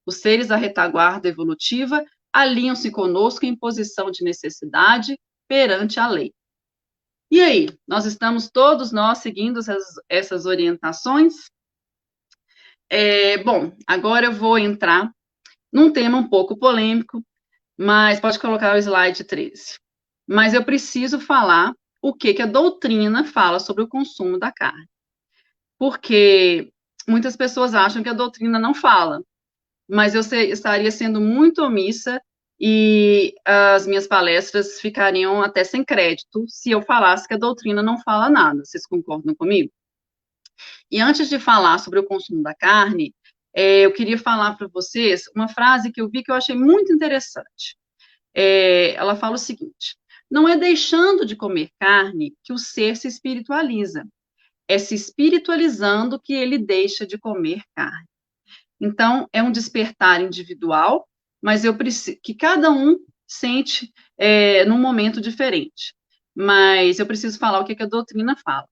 Os seres da retaguarda evolutiva alinham-se conosco em posição de necessidade perante a lei. E aí, todos nós seguindo essas orientações? Bom, agora eu vou entrar num tema um pouco polêmico, mas pode colocar o slide 13. Mas eu preciso falar o que a doutrina fala sobre o consumo da carne. Porque muitas pessoas acham que a doutrina não fala, mas eu estaria sendo muito omissa e as minhas palestras ficariam até sem crédito se eu falasse que a doutrina não fala nada. Vocês concordam comigo? E antes de falar sobre o consumo da carne, eu queria falar para vocês uma frase que eu vi que eu achei muito interessante. Ela fala o seguinte: não é deixando de comer carne que o ser se espiritualiza, é se espiritualizando que ele deixa de comer carne. Então, é um despertar individual, mas eu preciso que cada um sente num momento diferente. Mas eu preciso falar o que a doutrina fala.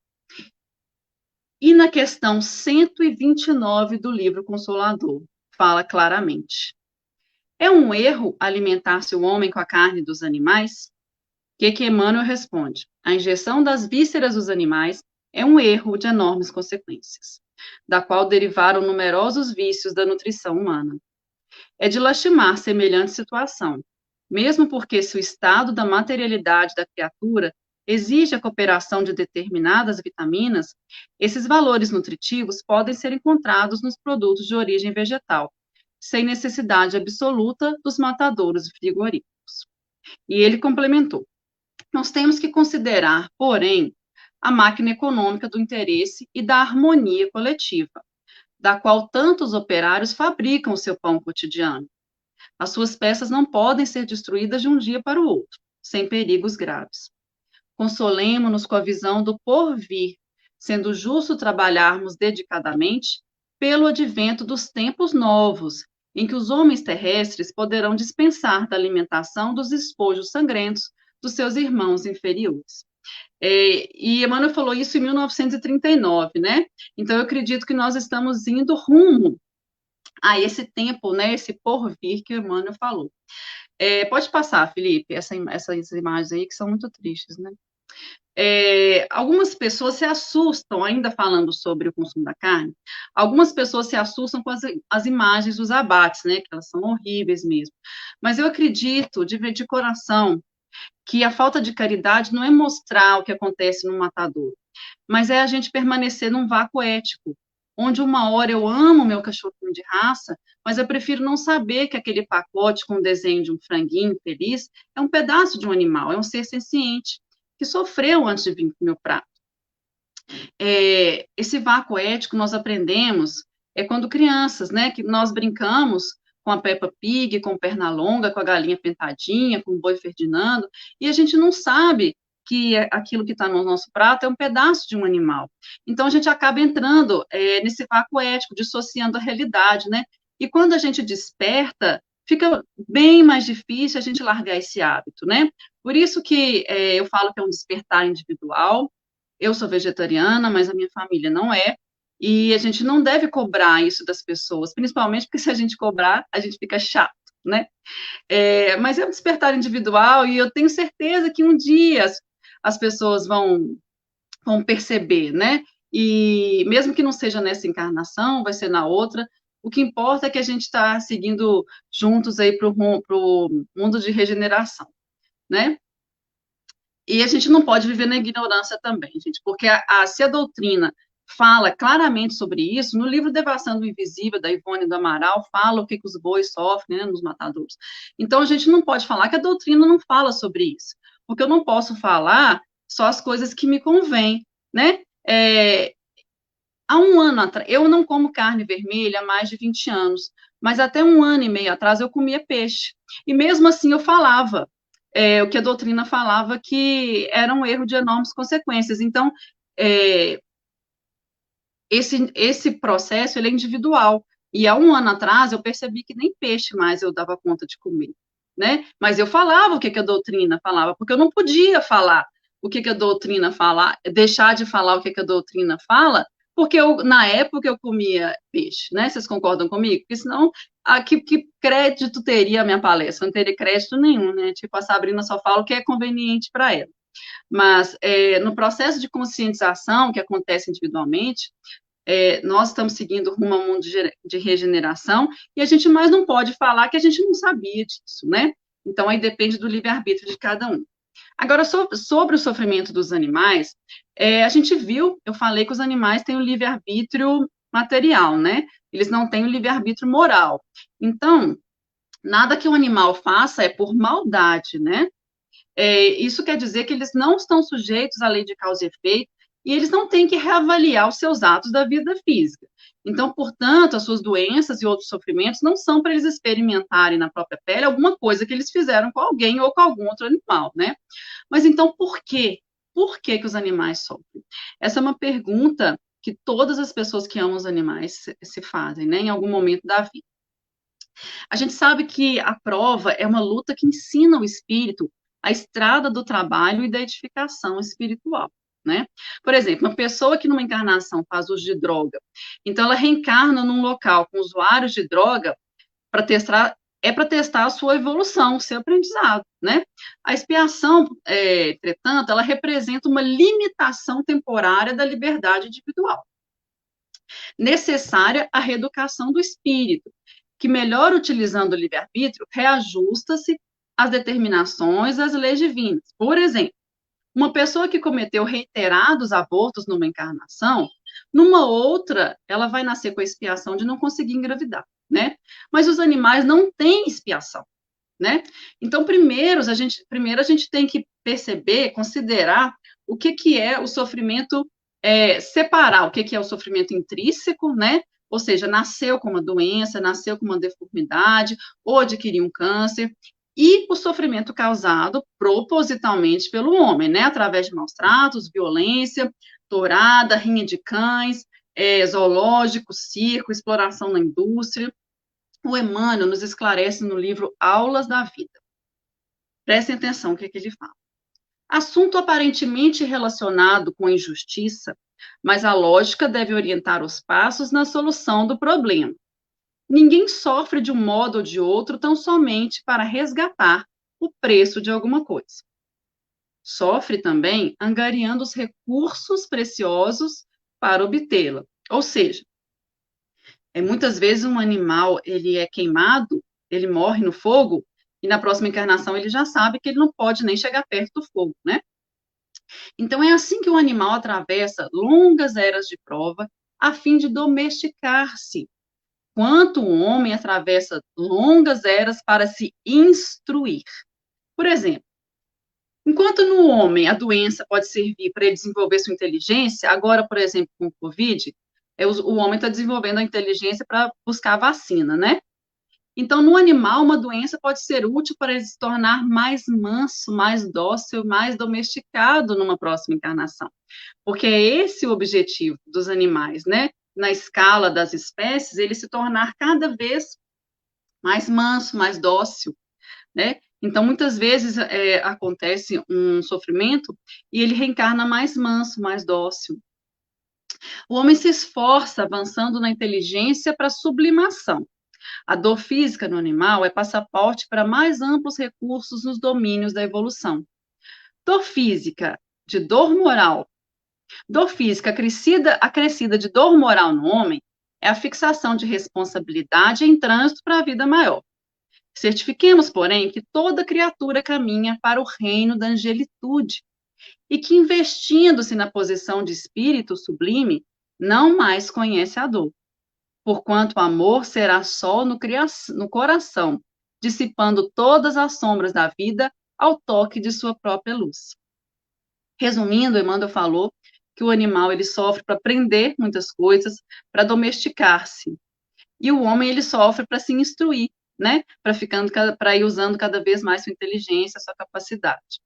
E na questão 129 do livro Consolador, fala claramente: é um erro alimentar-se o homem com a carne dos animais? Que Emmanuel responde: a injeção das vísceras dos animais é um erro de enormes consequências, da qual derivaram numerosos vícios da nutrição humana. É de lastimar semelhante situação, mesmo porque se o estado da materialidade da criatura exige a cooperação de determinadas vitaminas, esses valores nutritivos podem ser encontrados nos produtos de origem vegetal, sem necessidade absoluta dos matadouros frigoríficos. E ele complementou: nós temos que considerar, porém, a máquina econômica do interesse e da harmonia coletiva, da qual tantos operários fabricam o seu pão cotidiano. As suas peças não podem ser destruídas de um dia para o outro, sem perigos graves. Consolemo-nos com a visão do porvir, sendo justo trabalharmos dedicadamente pelo advento dos tempos novos, em que os homens terrestres poderão dispensar da alimentação dos despojos sangrentos dos seus irmãos inferiores. E Emmanuel falou isso em 1939, né? Então, eu acredito que nós estamos indo rumo a esse tempo, né? Esse porvir que o Emmanuel falou. Pode passar, Felipe, essas imagens aí que são muito tristes, né? Algumas pessoas se assustam, ainda falando sobre o consumo da carne, algumas pessoas se assustam com as imagens dos abates, né? Que elas são horríveis mesmo. Mas eu acredito, de coração, que a falta de caridade não é mostrar o que acontece no matador, mas é a gente permanecer num vácuo ético, onde uma hora eu amo meu cachorrinho de raça, mas eu prefiro não saber que aquele pacote com o desenho de um franguinho feliz é um pedaço de um animal, é um ser senciente, que sofreu antes de vir para o meu prato. Esse vácuo ético nós aprendemos quando crianças, né, que nós brincamos com a Peppa Pig, com Pernalonga, com a galinha Pentadinha, com o boi Ferdinando, e a gente não sabe que aquilo que está no nosso prato é um pedaço de um animal. Então, a gente acaba entrando nesse vácuo ético, dissociando a realidade, né? E quando a gente desperta, fica bem mais difícil a gente largar esse hábito, né? Por isso que eu falo que é um despertar individual. Eu sou vegetariana, mas a minha família não é, e a gente não deve cobrar isso das pessoas, principalmente porque se a gente cobrar, a gente fica chato, né? Mas é um despertar individual e eu tenho certeza que um dia as pessoas vão perceber, né? E mesmo que não seja nessa encarnação, vai ser na outra, o que importa é que a gente está seguindo juntos aí para o mundo de regeneração, né? E a gente não pode viver na ignorância também, gente, porque se a doutrina fala claramente sobre isso, no livro Devassando o Invisível, da Ivone do Amaral, fala o que os bois sofrem, né, nos matadouros. Então, a gente não pode falar que a doutrina não fala sobre isso, porque eu não posso falar só as coisas que me convêm, né? Há um ano atrás, eu não como carne vermelha há mais de 20 anos, mas até um ano e meio atrás eu comia peixe, e mesmo assim eu falava, o que a doutrina falava que era um erro de enormes consequências. Então, esse processo ele é individual. E há um ano atrás eu percebi que nem peixe mais eu dava conta de comer, né? Mas eu falava o que a doutrina falava, porque eu não podia falar o que a doutrina fala, deixar de falar o que a doutrina fala, porque na época eu comia peixe, né? Vocês concordam comigo? Porque senão, que crédito teria a minha palestra? Não teria crédito nenhum, né? Tipo, a Sabrina só fala o que é conveniente para ela. Mas, no processo de conscientização que acontece individualmente, nós estamos seguindo rumo ao mundo de regeneração, e a gente mais não pode falar que a gente não sabia disso, né? Então, aí depende do livre-arbítrio de cada um. Agora, sobre o sofrimento dos animais, a gente viu, eu falei que os animais têm o livre-arbítrio material, né? Eles não têm o livre-arbítrio moral. Então, nada que o animal faça é por maldade, né? Isso quer dizer que eles não estão sujeitos à lei de causa e efeito, e eles não têm que reavaliar os seus atos da vida física. Então, portanto, as suas doenças e outros sofrimentos não são para eles experimentarem na própria pele alguma coisa que eles fizeram com alguém ou com algum outro animal, né? Mas então, por quê? Por que os animais sofrem? Essa é uma pergunta que todas as pessoas que amam os animais se fazem, né, em algum momento da vida. A gente sabe que a prova é uma luta que ensina o espírito a estrada do trabalho e da edificação espiritual, né? Por exemplo, uma pessoa que numa encarnação faz uso de droga, então ela reencarna num local com usuários de droga para testar a sua evolução, o seu aprendizado, né? A expiação, entretanto, ela representa uma limitação temporária da liberdade individual, necessária à reeducação do espírito, que melhor utilizando o livre-arbítrio, reajusta-se as determinações das leis divinas. Por exemplo, uma pessoa que cometeu reiterados abortos numa encarnação, numa outra, ela vai nascer com a expiação de não conseguir engravidar, né? Mas os animais não têm expiação, né? Então, primeiro a gente tem que perceber, considerar o que é o sofrimento, separar o que é o sofrimento intrínseco, né? Ou seja, nasceu com uma doença, nasceu com uma deformidade, ou adquiriu um câncer, e o sofrimento causado propositalmente pelo homem, né? Através de maus tratos, violência, tourada, rinha de cães, zoológico, circo, exploração na indústria. O Emmanuel nos esclarece no livro Aulas da Vida. Prestem atenção no que ele fala. Assunto aparentemente relacionado com injustiça, mas a lógica deve orientar os passos na solução do problema. Ninguém sofre de um modo ou de outro tão somente para resgatar o preço de alguma coisa. Sofre também angariando os recursos preciosos para obtê-la. Ou seja, muitas vezes um animal, ele é queimado, ele morre no fogo, e na próxima encarnação ele já sabe que ele não pode nem chegar perto do fogo, né? Então é assim que o animal atravessa longas eras de prova a fim de domesticar-se, quanto o homem atravessa longas eras para se instruir. Por exemplo, enquanto no homem a doença pode servir para ele desenvolver sua inteligência, agora, por exemplo, com o Covid, o homem está desenvolvendo a inteligência para buscar a vacina, né? Então, no animal, uma doença pode ser útil para ele se tornar mais manso, mais dócil, mais domesticado numa próxima encarnação. Porque é esse o objetivo dos animais, né? Na escala das espécies, ele se tornar cada vez mais manso, mais dócil, né? Então, muitas vezes acontece um sofrimento e ele reencarna mais manso, mais dócil. O homem se esforça avançando na inteligência para sublimação. A dor física no animal é passaporte para mais amplos recursos nos domínios da evolução. Dor física de dor moral. Dor física acrescida de dor moral no homem é a fixação de responsabilidade em trânsito para a vida maior. Certifiquemos, porém, que toda criatura caminha para o reino da angelitude e que, investindo-se na posição de espírito sublime, não mais conhece a dor. Porquanto o amor será sol no coração, dissipando todas as sombras da vida ao toque de sua própria luz. Resumindo, Emmanuel falou que o animal ele sofre para aprender muitas coisas, para domesticar-se. E o homem ele sofre para se instruir, né? Para ir usando cada vez mais sua inteligência, sua capacidade.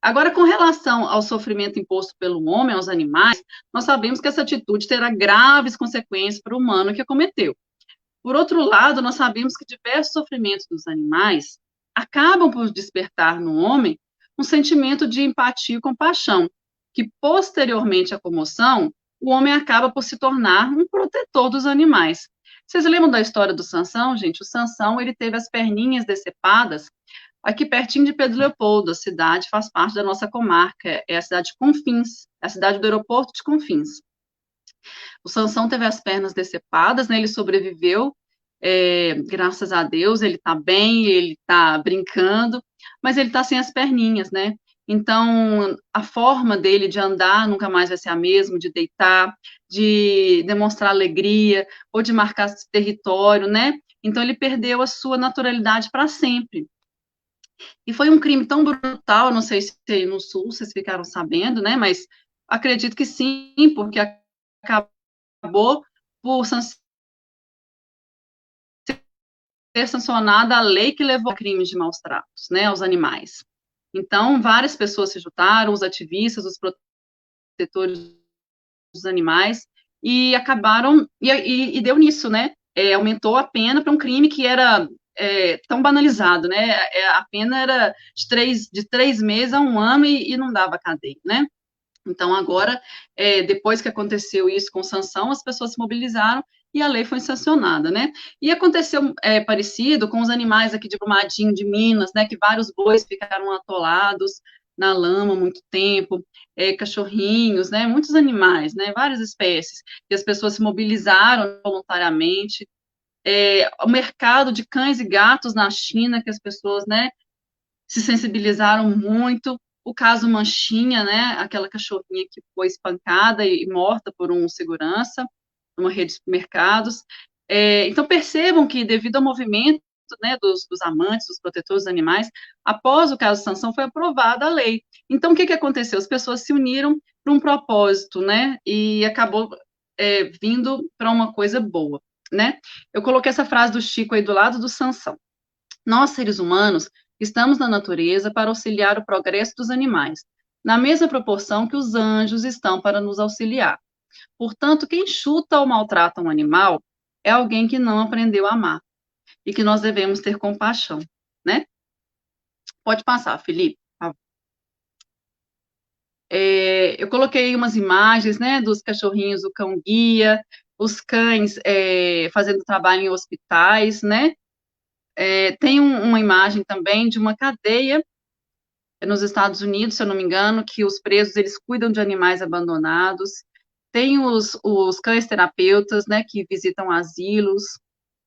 Agora, com relação ao sofrimento imposto pelo homem aos animais, nós sabemos que essa atitude terá graves consequências para o humano que a cometeu. Por outro lado, nós sabemos que diversos sofrimentos dos animais acabam por despertar no homem um sentimento de empatia e compaixão, que posteriormente à comoção, o homem acaba por se tornar um protetor dos animais. Vocês lembram da história do Sansão, gente? O Sansão, ele teve as perninhas decepadas aqui pertinho de Pedro Leopoldo. A cidade faz parte da nossa comarca, é a cidade de Confins, é a cidade do aeroporto de Confins. O Sansão teve as pernas decepadas, né, ele sobreviveu, graças a Deus, ele está bem, ele está brincando, mas ele está sem as perninhas, né? Então, a forma dele de andar nunca mais vai ser a mesma, de deitar, de demonstrar alegria, ou de marcar território, né? Então, ele perdeu a sua naturalidade para sempre. E foi um crime tão brutal, não sei se aí no Sul vocês ficaram sabendo, né? Mas acredito que sim, porque acabou por ser sancionada a lei que levou a crimes de maus tratos, né, aos animais. Então, várias pessoas se juntaram, os ativistas, os protetores dos animais, e acabaram, e deu nisso, né? Aumentou a pena para um crime que era tão banalizado, né? A pena era de 3 meses a 1 ano e não dava cadeia, né? Então, agora, depois que aconteceu isso com sanção, as pessoas se mobilizaram e a lei foi sancionada, né? E aconteceu parecido com os animais aqui de Brumadinho, de Minas, né? Que vários bois ficaram atolados na lama há muito tempo, cachorrinhos, né? Muitos animais, né? Várias espécies, e as pessoas se mobilizaram voluntariamente. O mercado de cães e gatos na China, que as pessoas, né? se sensibilizaram muito. O caso Manchinha, né, aquela cachorrinha que foi espancada e morta por um segurança, numa rede de supermercados. Então, percebam que, devido ao movimento, né, dos amantes, dos protetores dos animais, após o caso Sansão, foi aprovada a lei. Então, o que aconteceu? As pessoas se uniram para um propósito, né, e acabou vindo para uma coisa boa, né? Eu coloquei essa frase do Chico aí do lado do Sansão. Nós, seres humanos, estamos na natureza para auxiliar o progresso dos animais, na mesma proporção que os anjos estão para nos auxiliar. Portanto, quem chuta ou maltrata um animal é alguém que não aprendeu a amar e que nós devemos ter compaixão, né? Pode passar, Felipe. Eu coloquei umas imagens, né, dos cachorrinhos do cão-guia, os cães fazendo trabalho em hospitais, né? Tem uma imagem também de uma cadeia nos Estados Unidos, se eu não me engano, que os presos, eles cuidam de animais abandonados. Tem os cães terapeutas, né, que visitam asilos.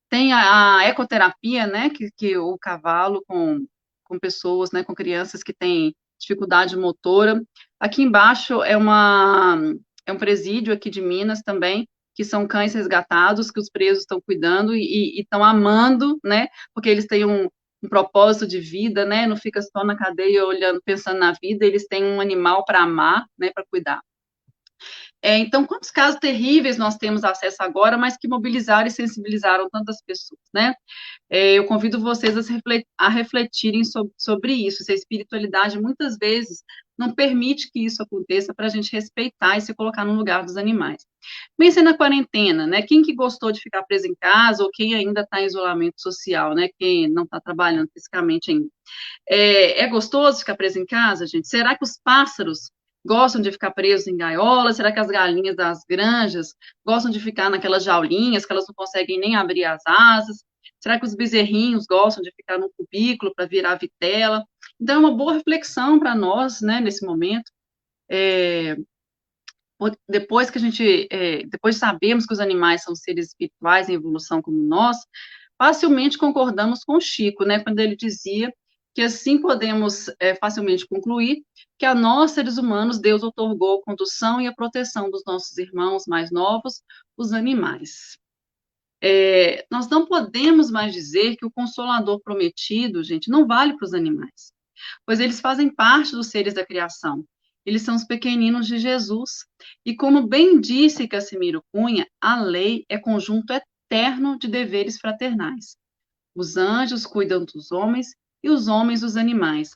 Tem a ecoterapia, né, que o cavalo com pessoas, né, com crianças que têm dificuldade motora. Aqui embaixo é um presídio aqui de Minas também, que são cães resgatados, que os presos estão cuidando e estão amando, né, porque eles têm um propósito de vida, né, não fica só na cadeia olhando, pensando na vida, eles têm um animal para amar, né, para cuidar. Então, quantos casos terríveis nós temos acesso agora, mas que mobilizaram e sensibilizaram tantas pessoas, né? Eu convido vocês a refletirem sobre isso. A espiritualidade, muitas vezes, não permite que isso aconteça para a gente respeitar e se colocar no lugar dos animais. Pense na quarentena, né? Quem que gostou de ficar preso em casa ou quem ainda está em isolamento social, né? Quem não está trabalhando fisicamente ainda. É gostoso ficar preso em casa, gente? Será que os pássaros gostam de ficar presos em gaiolas? Será que as galinhas das granjas gostam de ficar naquelas jaulinhas que elas não conseguem nem abrir as asas? Será que os bezerrinhos gostam de ficar num cubículo para virar vitela? Então, é uma boa reflexão para nós, né, nesse momento. Depois que depois sabemos que os animais são seres espirituais em evolução como nós, facilmente concordamos com o Chico, né, quando ele dizia que assim podemos facilmente concluir que a nós, seres humanos, Deus otorgou a condução e a proteção dos nossos irmãos mais novos, os animais. Nós não podemos mais dizer que o Consolador prometido, gente, não vale para os animais, pois eles fazem parte dos seres da criação. Eles são os pequeninos de Jesus. E como bem disse Cassimiro Cunha, a lei é conjunto eterno de deveres fraternais. Os anjos cuidam dos homens e os homens dos animais.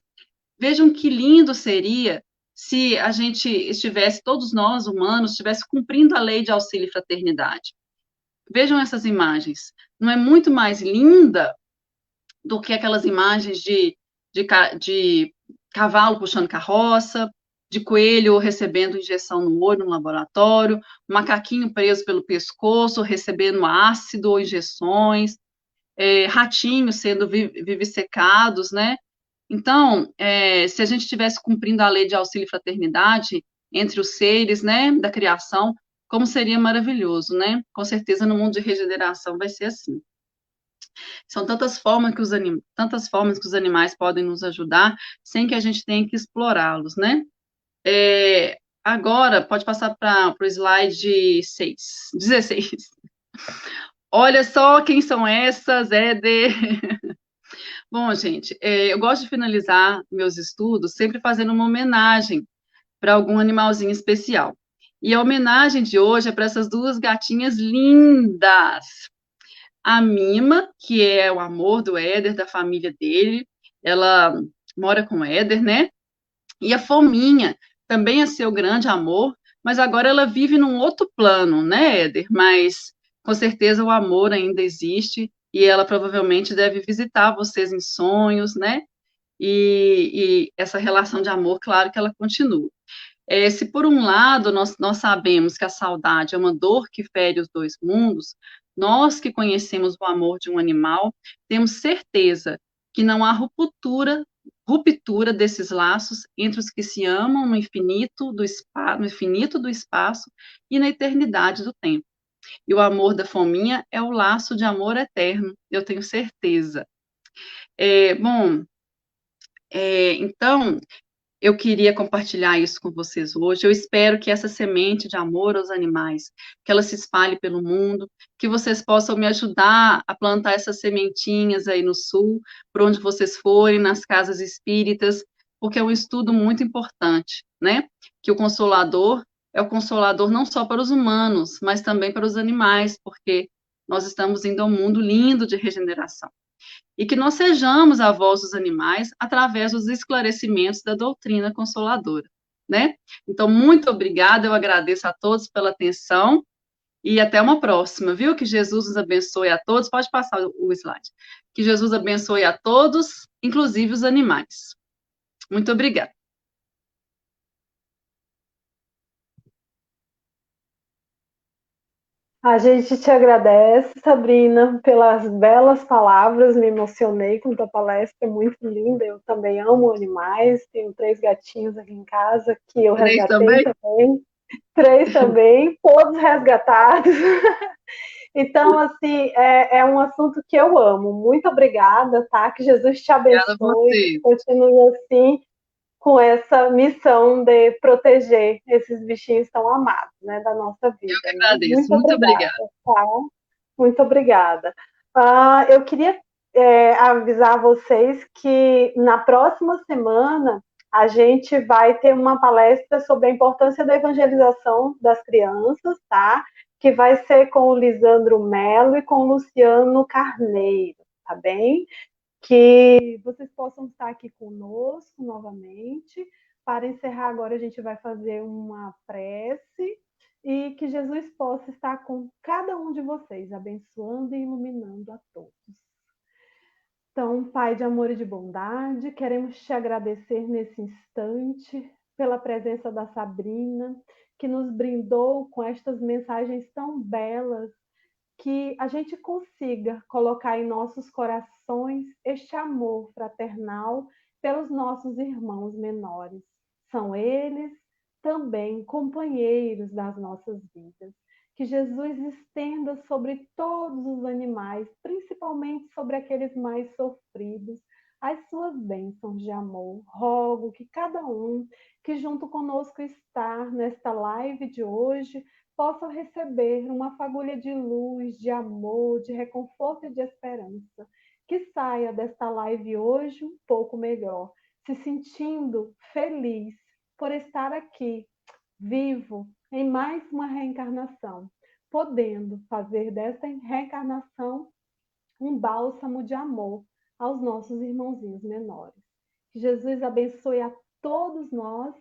Vejam que lindo seria se a gente estivesse, todos nós humanos, estivesse cumprindo a lei de auxílio e fraternidade. Vejam essas imagens. Não é muito mais linda do que aquelas imagens de cavalo puxando carroça, de coelho recebendo injeção no olho no laboratório, macaquinho preso pelo pescoço, recebendo ácido ou injeções, ratinhos sendo vivissecados, né? Então, se a gente estivesse cumprindo a lei de auxílio e fraternidade entre os seres, né, da criação, como seria maravilhoso, né? Com certeza no mundo de regeneração vai ser assim. São tantas formas que os animais podem nos ajudar sem que a gente tenha que explorá-los, né? Agora, pode passar para o slide 16. Olha só quem são essas, Éder. Bom, gente, eu gosto de finalizar meus estudos sempre fazendo uma homenagem para algum animalzinho especial. E a homenagem de hoje é para essas duas gatinhas lindas. A Mima, que é o amor do Éder, da família dele, ela mora com o Éder, né? E a Fominha, também é seu grande amor, mas agora ela vive num outro plano, né, Éder? Mas com certeza o amor ainda existe e ela provavelmente deve visitar vocês em sonhos, né? E essa relação de amor, claro que ela continua. Se por um lado nós sabemos que a saudade é uma dor que fere os dois mundos, nós que conhecemos o amor de um animal, temos certeza que não há ruptura desses laços entre os que se amam no infinito do espaço e na eternidade do tempo. E o amor da Fominha é o laço de amor eterno, eu tenho certeza. Bom, Então, eu queria compartilhar isso com vocês hoje. Eu espero que essa semente de amor aos animais, que ela se espalhe pelo mundo, que vocês possam me ajudar a plantar essas sementinhas aí no sul, por onde vocês forem, nas casas espíritas, porque é um estudo muito importante, né? Que o Consolador é o Consolador não só para os humanos, mas também para os animais, porque nós estamos indo a um mundo lindo de regeneração e que nós sejamos a voz dos animais através dos esclarecimentos da doutrina consoladora, né? Então, muito obrigada, eu agradeço a todos pela atenção e até uma próxima, viu? Que Jesus nos abençoe a todos. Pode passar o slide. Que Jesus abençoe a todos, inclusive os animais. Muito obrigada. A gente te agradece, Sabrina, pelas belas palavras. Me emocionei com tua palestra, muito linda. Eu também amo animais. Tenho 3 gatinhos aqui em casa que eu 3 resgatei também? também. 3 também, todos resgatados. Então, assim, é um assunto que eu amo. Muito obrigada, tá? Que Jesus te Obrigada a abençoe, que você. continue assim, com essa missão de proteger esses bichinhos tão amados, né, da nossa Eu vida, que né? agradeço. Muito Muito obrigada, obrigada. tá? Muito obrigada. Eu queria avisar vocês que na próxima semana a gente vai ter uma palestra sobre a importância da evangelização das crianças, tá? Que vai ser com o Lisandro Melo e com o Luciano Carneiro, tá bem? Que vocês possam estar aqui conosco novamente. Para encerrar agora, a gente vai fazer uma prece e que Jesus possa estar com cada um de vocês, abençoando e iluminando a todos. Então, Pai de amor e de bondade, queremos te agradecer nesse instante pela presença da Sabrina, que nos brindou com estas mensagens tão belas, que a gente consiga colocar em nossos corações este amor fraternal pelos nossos irmãos menores. São eles também companheiros das nossas vidas. Que Jesus estenda sobre todos os animais, principalmente sobre aqueles mais sofridos, as suas bênçãos de amor. Rogo que cada um que junto conosco está nesta live de hoje possam receber uma fagulha de luz, de amor, de reconforto e de esperança. Que saia desta live hoje um pouco melhor, se sentindo feliz por estar aqui, vivo, em mais uma reencarnação, podendo fazer desta reencarnação um bálsamo de amor aos nossos irmãozinhos menores. Que Jesus abençoe a todos nós,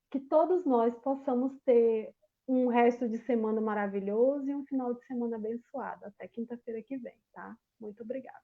que todos nós possamos ter um resto de semana maravilhoso e um final de semana abençoado. Até quinta-feira que vem, tá? Muito obrigada.